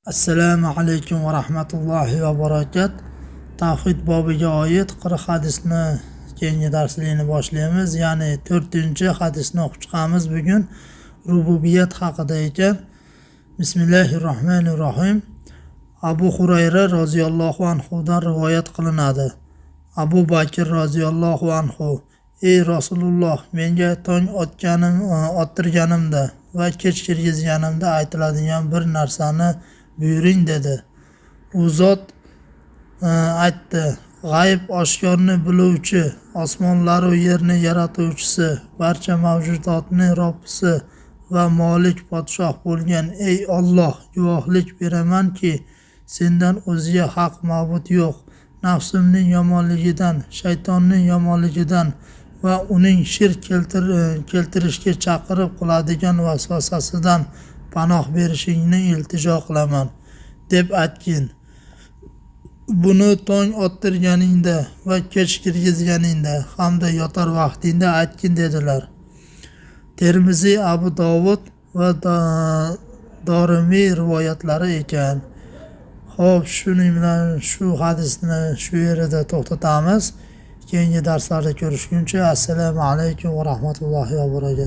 Assalomu alaykum va rahmatullohi va barakat. Tavhid bobiga oid 40 hadisni keyingi darslikni boshlaymiz. Ya'ni 4-hadisni o'qib chiqamiz bugun. Rububiyat haqida ekan. Bismillahirrohmanirrohim. Abu Hurayra roziyallohu anhudan rivoyat qilinadi. Abu Bakr roziyallohu anhu: "Ey Rasululloh, menga tong ottirganimda va kech kirgizganimda aytiladigan bir narsani buyuring" dedi. U zot aytdi: "G'ayb oshkorni biluvchi, osmonlar va yerni yaratuvchisi, barcha mavjudotning Robbisi va Molik podshoh bo'lgan ey Alloh, guvohlik beramanki, sendan o'zga haq ma'bud yo'q. Nafsimning yomonligidan, shaytonning yomonligidan va uning shirk keltirishga chaqirib qiladigan vasvasasidan panoh berishingni iltijo qilaman" deb aytgin. Buni tong ottirganingda va kech kirgizganingda hamda yotar vaqtingda aytgin dedilar. Termiziy, Abu Dovud va Dorimiy rivoyatlari ekan. Xo'p, shuning bilan shu hadisni shu yerida to'xtatamiz. Keyingi darslarda ko'rishguncha assalomu alaykum va rahmatullohi va barakat.